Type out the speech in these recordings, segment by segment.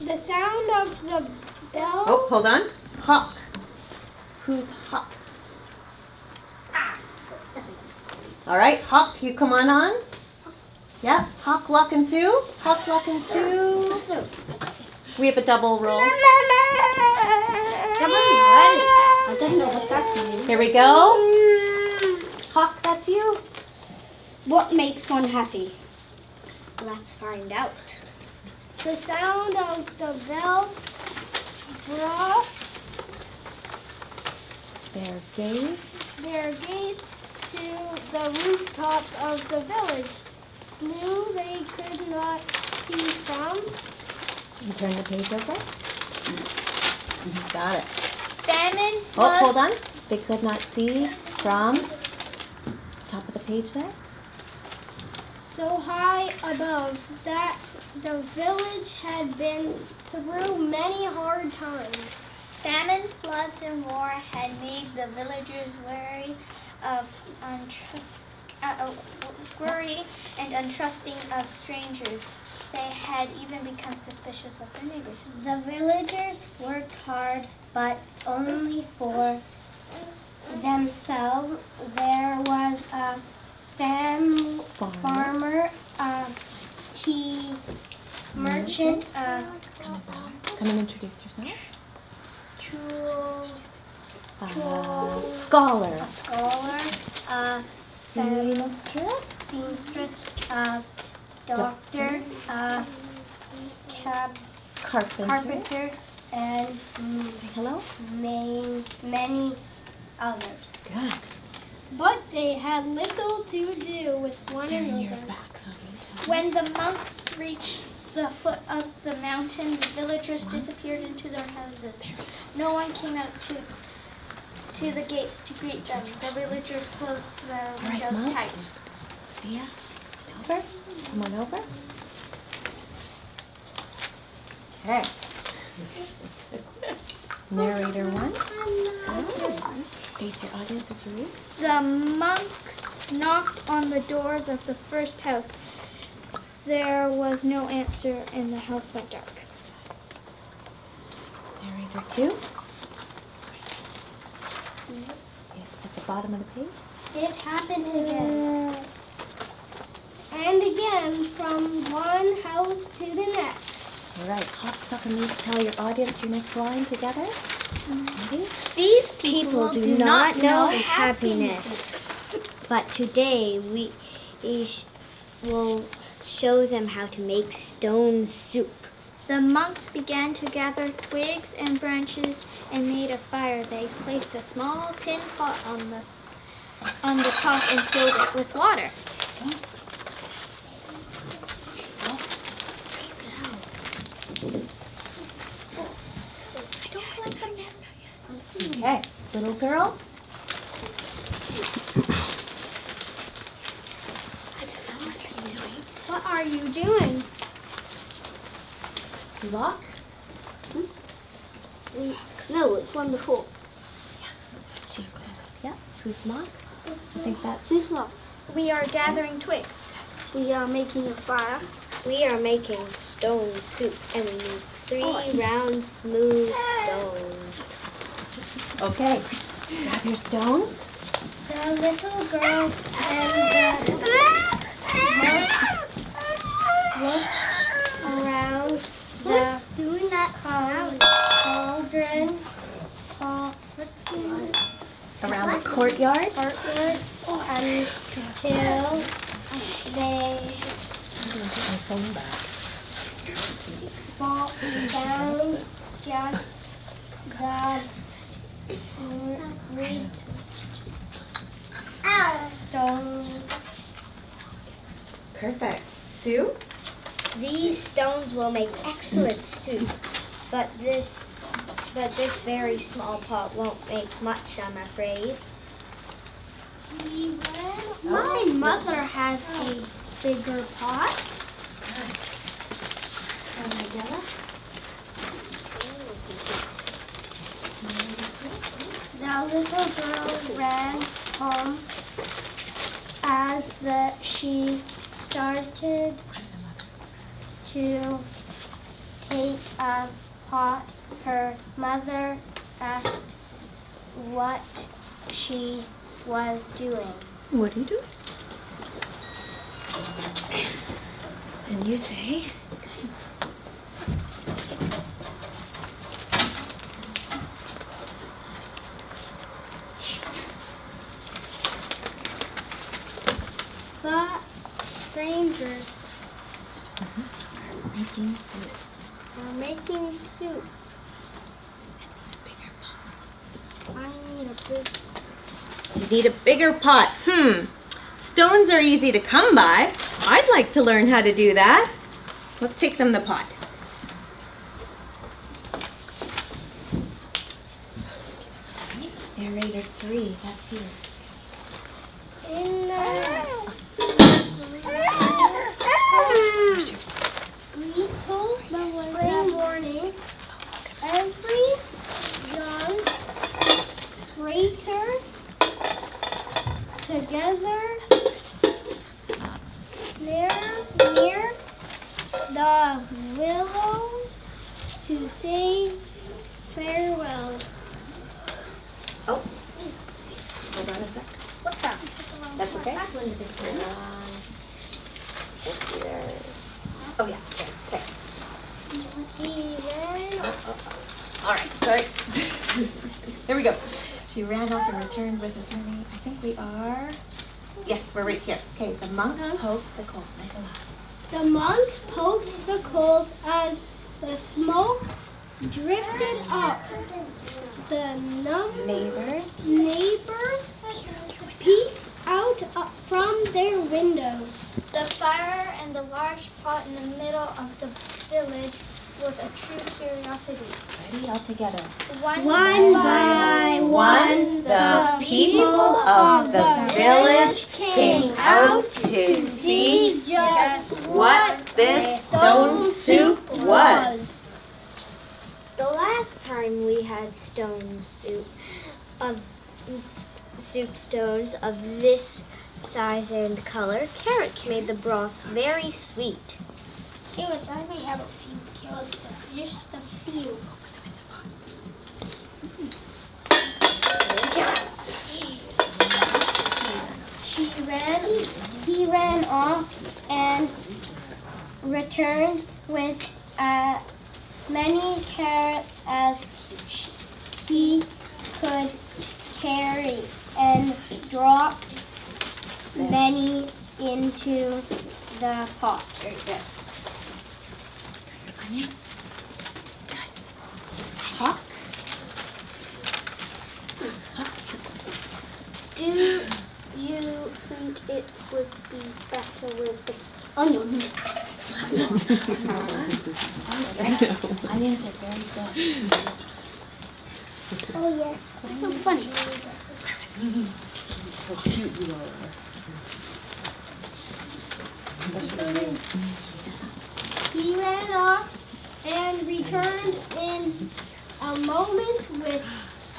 The sound of the bell. Oh, hold on. Hawk. Who's Hawk? All right, Hawk, you come on. Yeah, Hawk, Luck, and Sue. Hawk, Luck, and Sue. We have a double roll. I don't know what that means. Here we go. Hawk, that's you. What makes one happy? Let's find out. The sound of the bell brought Their gaze. their gaze to the rooftops of the village. Knew they could not see from. You turn the page over. Got it. Famine Oh, hold on. They could not see from top of the page there. so high above that the village had been through many hard times. Famine, floods, and war had made the villagers wary and untrusting of strangers. They had even become suspicious of their neighbors. The villagers worked hard, but only for themselves. There was a farmer, a tea merchant, a Come and introduce yourself. scholar, Scholar. a Seamstress. seamstress, a doctor, a carpenter, and Hello. many others. Good. But they had little to do with one Turn your another. backs on each other. When the monks reached the foot of the mountain, the villagers disappeared into their houses. No one came out to the gates to greet them. The villagers closed their windows monks. tight. Svea, over. Come on over. Okay. Narrator one. Face your audience as you read. The monks knocked on the doors of the first house. There was no answer, and the house went dark. Narrator two. At the bottom of the page. It happened again. And again, from one house to the next. All right. Hawk, Suck, and Leaf, tell your audience your next line together. Ready? These People do not know happiness. But today we will show them how to make stone soup. The monks began to gather twigs and branches and made a fire. They placed a small tin pot on the top and filled it with water. Okay. Little girl. What are you doing? Lock. No, it's one before. Yeah. Who's Lock? I think that. This one. We are gathering twigs. We are making a fire. We are making stone soup, and we need 3 round, smooth stones. Okay. Grab your stones. The little girl and the monk looked around the cauldron Around the courtyard. until they fall down just the stones. Perfect. Sue? These stones will make excellent soup, but this very small pot won't make much, I'm afraid. My mother has a bigger pot. The little girl ran home as she started to take a pot, her mother asked what she was doing. What are you doing? And you say? The strangers Making soup. are making soup. I need a big. You need a bigger pot. Stones are easy to come by. I'd like to learn how to do that. Let's take them the pot. Narrator 3, that's you. In little spring morning, every young traitor together near the willows to say farewell. Oh, hold on a sec. What the? That's okay. Oh yeah, okay. He ran. All right, sorry. Here we go. She ran off and returned with as many. I think we are. Yes, we're right here. Okay, the monks poked the coals. Nice and loud. The monks poked the coals as the smoke drifted up. The Neighbors. neighbors peeked out from their windows. The fire and the large pot in the middle of the village was a true curiosity. Ready, all together. One by one, the people of the village came out to see just what this stone soup was. The last time we had soup stones of this size and color, carrots made the broth very sweet. Carrots, I may have a few carrots, but just a few. He ran off and returned with as many carrots as he could carry and dropped many into the pot. Very good. Onion. Hawk. Do you think it would be better with the onion? Onions are very good. Oh yes, so funny. How cute you are. He ran off and returned in a moment with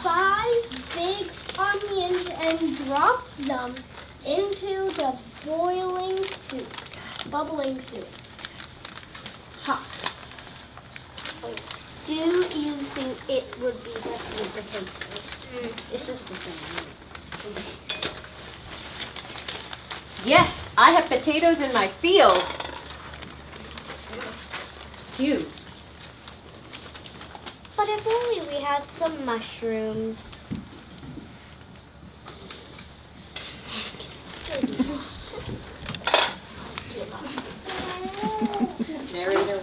5 big onions and dropped them into the bubbling soup. Hot. Do you think it would be better with potatoes? This was the same. Yes, I have potatoes in my field. Stew. But if only we had some mushrooms. Narrator.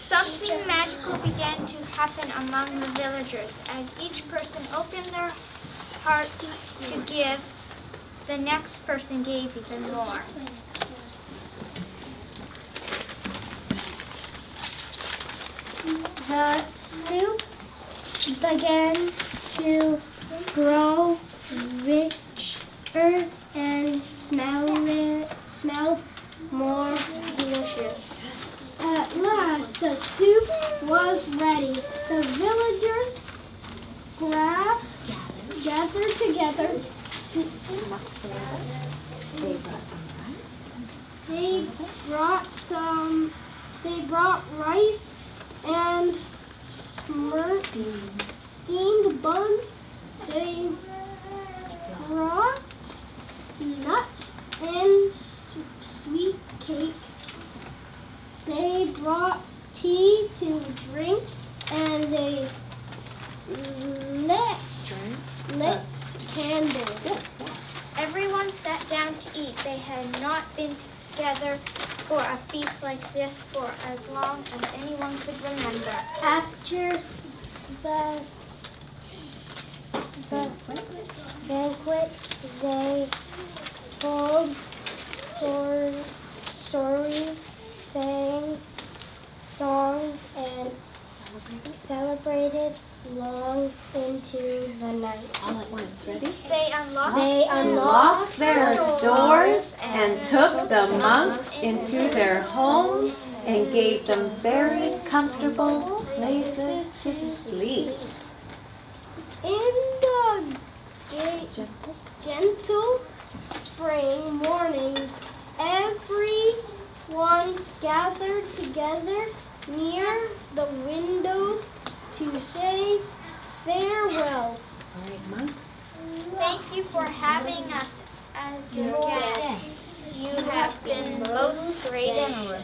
Something magical began to happen among the villagers as each person opened their heart to give. The next person gave even more. The soup began to grow richer and smelled more delicious. At last, the soup was ready. The villagers gathered together. They brought some They brought rice and steamed buns. They brought nuts and sweet cake. They brought tea to drink, and they lit candles. Everyone sat down to eat. They had not been together for a feast like this for as long as anyone could remember. After the banquet, they told stories, sang songs, and celebrated long into the night. All at once, ready? They unlocked Locked their doors and took the monks into their homes and gave them very comfortable places to sleep. In the gentle spring morning, everyone gathered together near the windows to say farewell. All right, monks. Thank you for having us as your guests. You have been most gracious.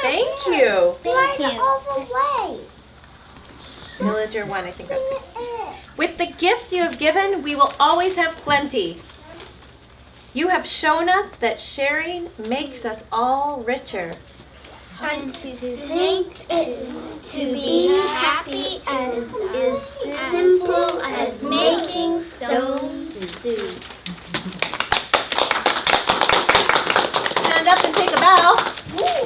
Thank you. Thank you. Villager 1, I think that's it. With the gifts you have given, we will always have plenty. You have shown us that sharing makes us all richer. And to think to be happy as simple as making stone soup. Stand up and take a bow.